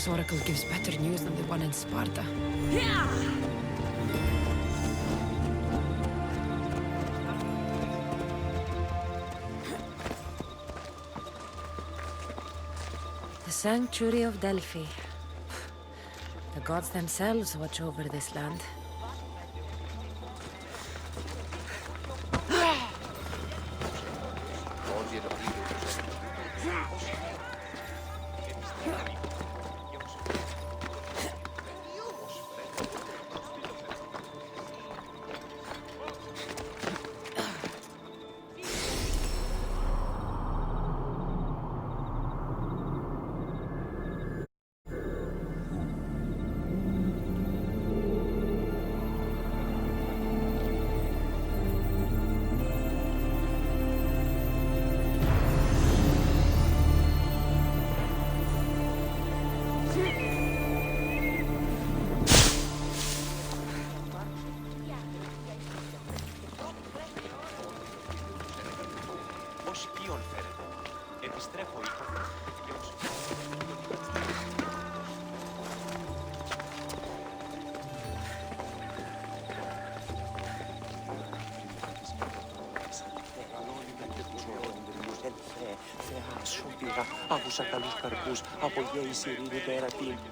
This oracle gives better news than the one in Sparta. The Sanctuary of Delphi. The gods themselves watch over this land.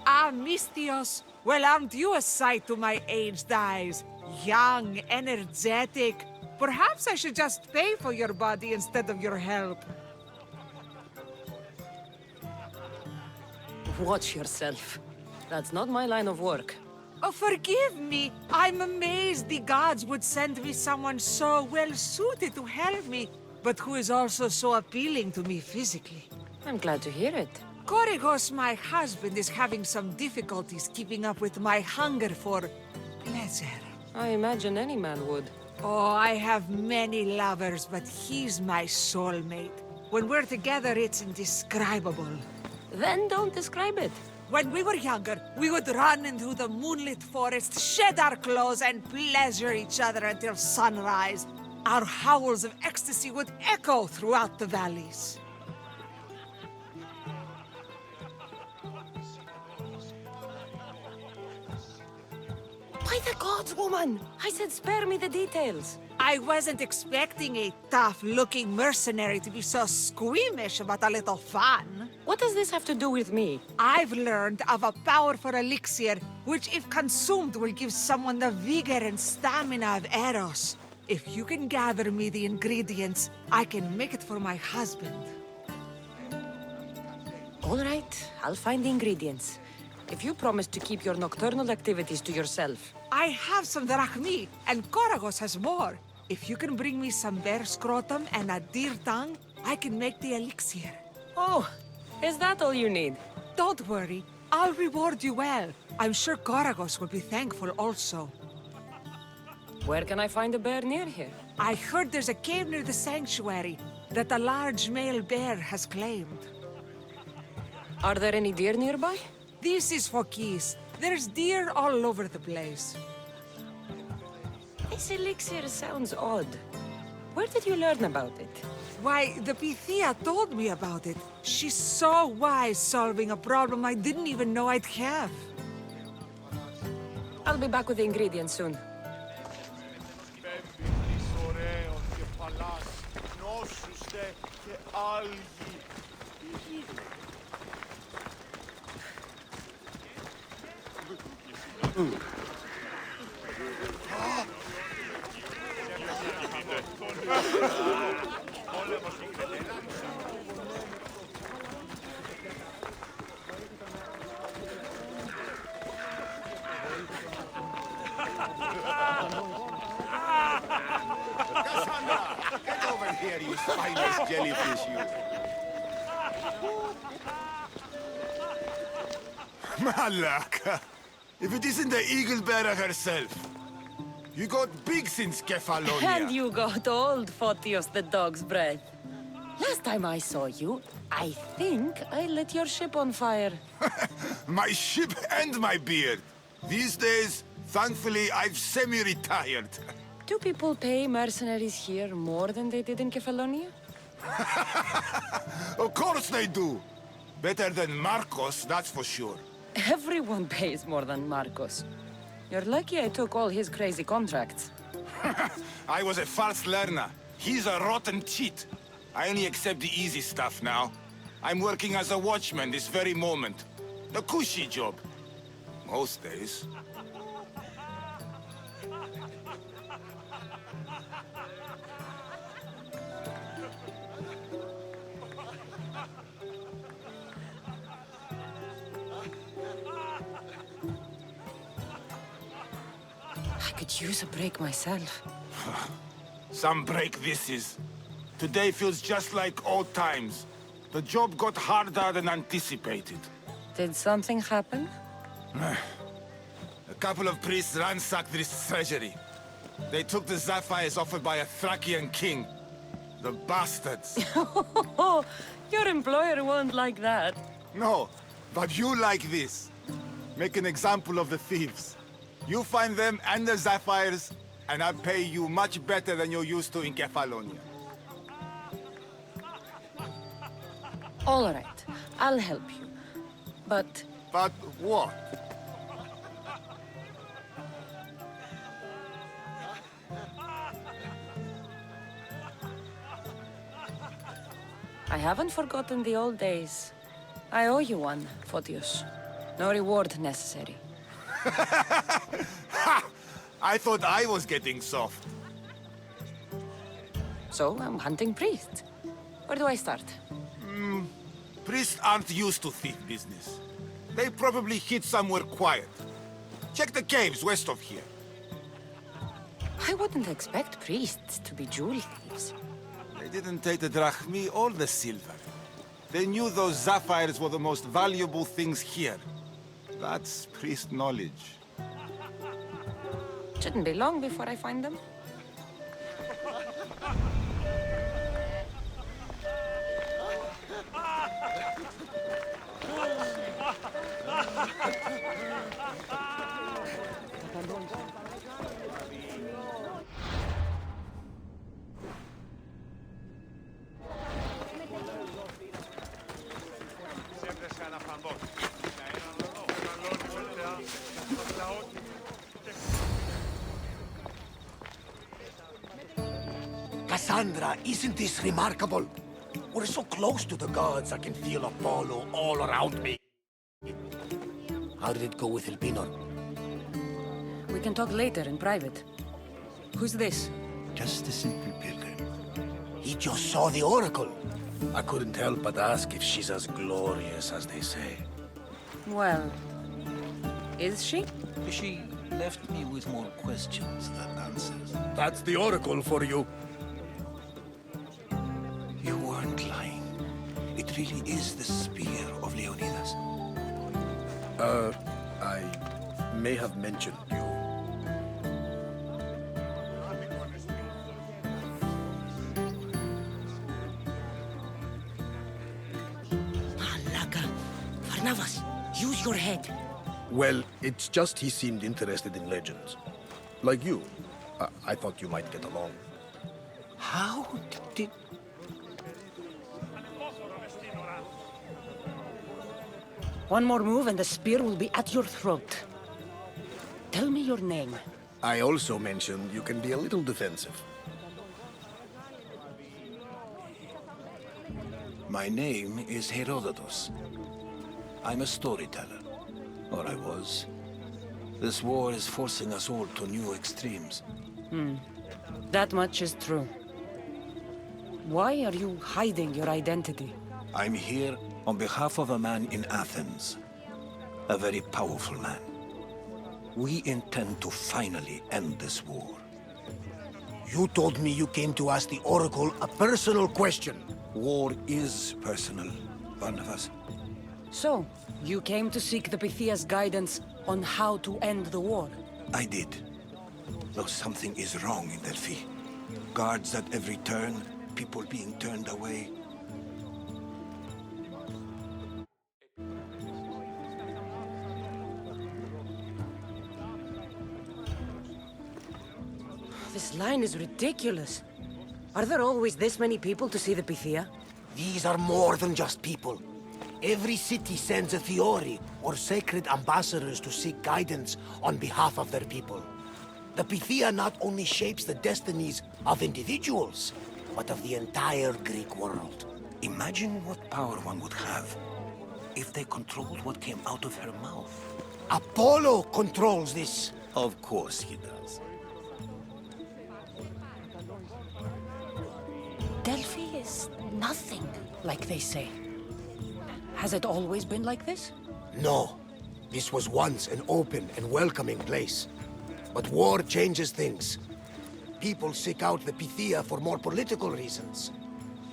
Ah, Mystios! Well, aren't you a sight to my aged eyes? Young, energetic. Perhaps I should just pay for your body instead of your help. Watch yourself. That's not my line of work. Oh, forgive me. I'm amazed the gods would send me someone so well-suited to help me, but who is also so appealing to me physically. I'm glad to hear it. Korygos, my husband, is having some difficulties keeping up with my hunger for pleasure. I imagine any man would. Oh, I have many lovers, but he's my soulmate. When we're together, it's indescribable. Then don't describe it. When we were younger, we would run into the moonlit forest, shed our clothes, and pleasure each other until sunrise. Our howls of ecstasy would echo throughout the valleys. By the gods, woman! I said spare me the details. I wasn't expecting a tough-looking mercenary to be so squeamish about a little fun. What does this have to do with me? I've learned of a powerful elixir, which if consumed will give someone the vigor and stamina of Eros. If you can gather me the ingredients, I can make it for my husband. All right, I'll find the ingredients. If you promise to keep your nocturnal activities to yourself. I have some drachmi, and Korygos has more. If you can bring me some bear scrotum and a deer tongue, I can make the elixir. Oh, is that all you need? Don't worry, I'll reward you well. I'm sure Korygos will be thankful also. Where can I find a bear near here? I heard there's a cave near the sanctuary that a large male bear has claimed. Are there any deer nearby? This is Phokis. There's deer all over the place. This elixir sounds odd. Where did you learn about it? Why, the Pythia told me about it. She's so wise solving a problem I didn't even know I'd have. I'll be back with the ingredients soon. Get over here, you spineless jellyfish, you. Malaka! If it isn't the eagle bearer herself. You got big since Kefalonia. And you got old, Photios the dog's breath. Last time I saw you, I think I lit your ship on fire. My ship and my beard. These days, thankfully, I've semi-retired. Do people pay mercenaries here more than they did in Kefalonia? Of course they do. Better than Marcos, that's for sure. Everyone pays more than Marcos. You're lucky I took all his crazy contracts. I was a fast learner. He's a rotten cheat. I only accept the easy stuff now. I'm working as a watchman this very moment. The cushy job. Most days. I could use a break myself. Some break this is. Today feels just like old times. The job got harder than anticipated. Did something happen? A couple of priests ransacked this treasury. They took the sapphires offered by a Thracian king. The bastards. Your employer won't like that. No, but you like this. Make an example of the thieves. You find them and the sapphires, and I'll pay you much better than you're used to in Kefalonia. All right, I'll help you. But But what? I haven't forgotten the old days. I owe you one, Photios. No reward necessary. Ha! I thought I was getting soft. So I'm hunting priests. Where do I start? Priests aren't used to thief business. They probably hid somewhere quiet. Check the caves west of here. I wouldn't expect priests to be jewel thieves. They didn't take the drachmi or the silver. They knew those sapphires were the most valuable things here. That's priest knowledge. Shouldn't be long before I find them. Cassandra, isn't this remarkable? We're so close to the gods, I can feel Apollo all around me. How did it go with Elpinor? We can talk later in private. Who's this? Just a simple pilgrim. He just saw the oracle. I couldn't help but ask if she's as glorious as they say. Well, is she? She left me with more questions than answers. That's the oracle for you. You weren't lying. It really is the spear of Leonidas. I may have mentioned you. Malaka. Varnavas, use your head. Well, it's just he seemed interested in legends. Like you. I thought you might get along. How did... One more move and the spear will be at your throat. Tell me your name. I also mentioned you can be a little defensive. My name is Herodotus. I'm a storyteller. Or I was. This war is forcing us all to new extremes. That much is true. Why are you hiding your identity? I'm here on behalf of a man in Athens. A very powerful man. We intend to finally end this war. You told me you came to ask the oracle a personal question. War is personal, Barnabas. So, you came to seek the Pythia's guidance on how to end the war. I did. Though something is wrong in Delphi. Guards at every turn, people being turned away. This line is ridiculous. Are there always this many people to see the Pythia? These are more than just people. Every city sends a Fiori or sacred ambassadors to seek guidance on behalf of their people. The Pythia not only shapes the destinies of individuals, but of the entire Greek world. Imagine what power one would have if they controlled what came out of her mouth. Apollo controls this. Of course he does. Delphi is nothing, like they say. Has it always been like this? No. This was once an open and welcoming place. But war changes things. People seek out the Pythia for more political reasons.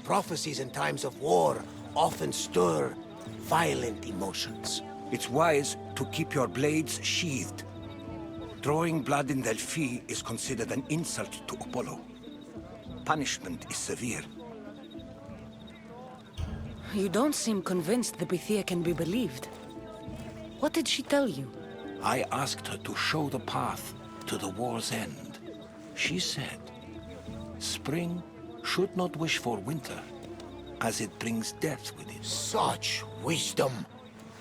Prophecies in times of war often stir violent emotions. It's wise to keep your blades sheathed. Drawing blood in Delphi is considered an insult to Apollo. Punishment is severe. You don't seem convinced the Pythia can be believed. What did she tell you? I asked her to show the path to the war's end. She said, spring should not wish for winter, as it brings death with it. Such wisdom!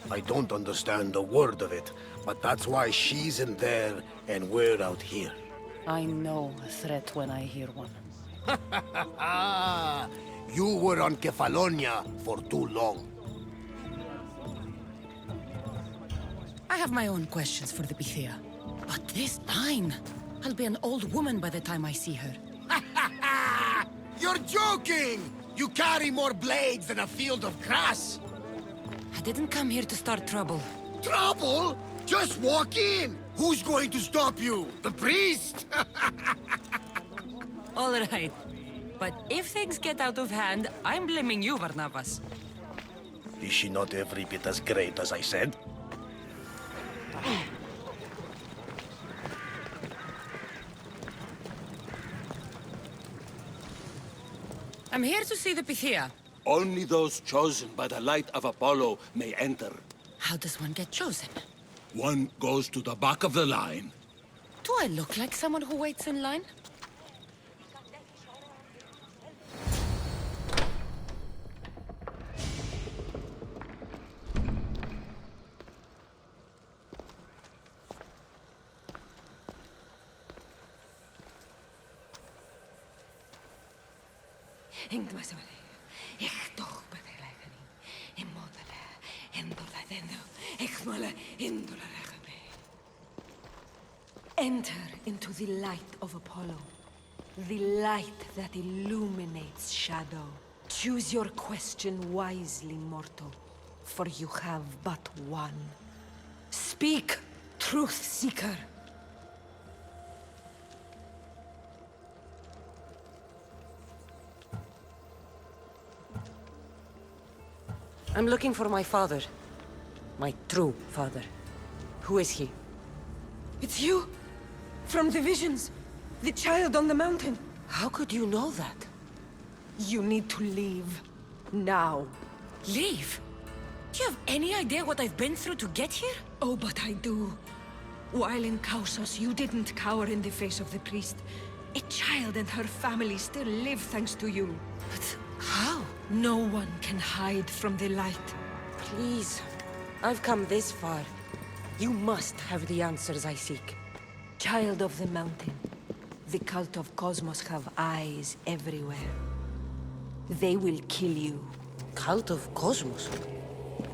I don't understand a word of it, but that's why she's in there and we're out here. I know a threat when I hear one. You were on Kefalonia for too long. I have my own questions for the Pythia. But this time, I'll be an old woman by the time I see her. You're joking! You carry more blades than a field of grass! I didn't come here to start trouble. Trouble? Just walk in! Who's going to stop you? The priest? All right. But if things get out of hand, I'm blaming you, Barnabas. Is she not every bit as great as I said? I'm here to see the Pythia. Only those chosen by the light of Apollo may enter. How does one get chosen? One goes to the back of the line. Do I look like someone who waits in line? Enter into the light of Apollo, the light that illuminates shadow. Choose your question wisely, mortal, for you have but one. Speak, truth seeker. I'm looking for my father. My true father. Who is he? It's you! From the visions! The child on the mountain! How could you know that? You need to leave. Now. Leave? Do you have any idea what I've been through to get here? Oh, but I do. While in Kausos, you didn't cower in the face of the priest. A child and her family still live thanks to you. But how? No one can hide from the light. Please. I've come this far. You must have the answers I seek. Child of the mountain, the cult of Cosmos have eyes everywhere. They will kill you. Cult of Cosmos?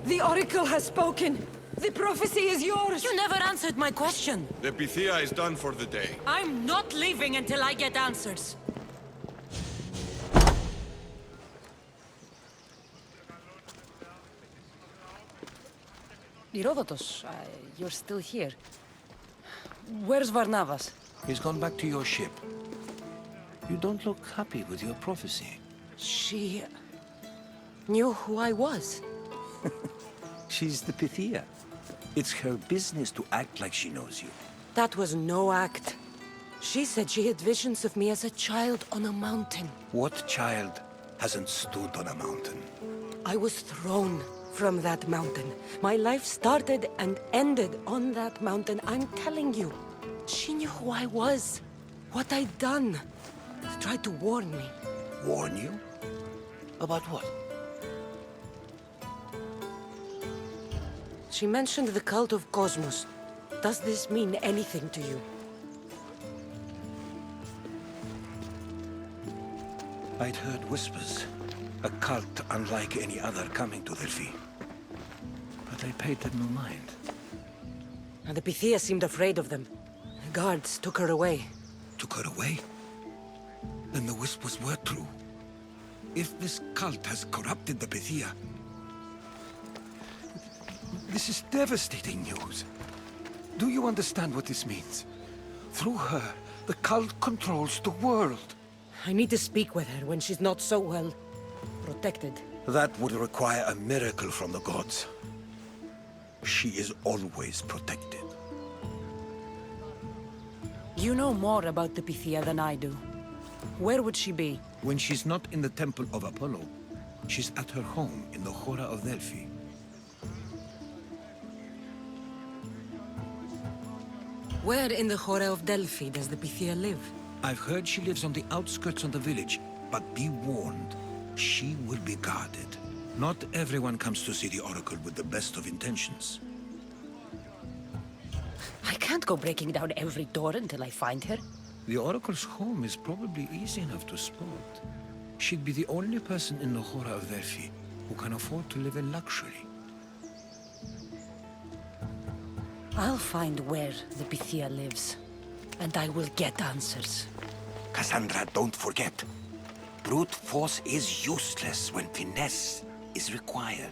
The Oracle has spoken! The prophecy is yours! You never answered my question! The Pythia is done for the day. I'm not leaving until I get answers! Herodotus, you're still here. Where's Varnavas? He's gone back to your ship. You don't look happy with your prophecy. She knew who I was. She's the Pythia. It's her business to act like she knows you. That was no act. She said she had visions of me as a child on a mountain. What child hasn't stood on a mountain? I was thrown from that mountain. My life started and ended on that mountain. I'm telling you. She knew who I was, what I'd done. She tried to warn me. Warn you? About what? She mentioned the cult of Cosmos. Does this mean anything to you? I'd heard whispers. A cult unlike any other coming to Delphi. But I paid them no mind. And the Pythia seemed afraid of them. The guards took her away. Took her away? Then the whispers were true. If this cult has corrupted the Pythia... This is devastating news. Do you understand what this means? Through her, the cult controls the world. I need to speak with her when she's not so well protected. That would require a miracle from the gods. She is always protected. You know more about the Pythia than I do. Where would she be? When she's not in the Temple of Apollo, she's at her home in the Hora of Delphi. Where in the Hora of Delphi does the Pythia live? I've heard she lives on the outskirts of the village, but be warned, she will be guarded. Not everyone comes to see the Oracle with the best of intentions. I can't go breaking down every door until I find her. The Oracle's home is probably easy enough to spot. She'd be the only person in the Hora of Delphi who can afford to live in luxury. I'll find where the Pythia lives, and I will get answers. Cassandra, don't forget. Brute force is useless when finesse is required.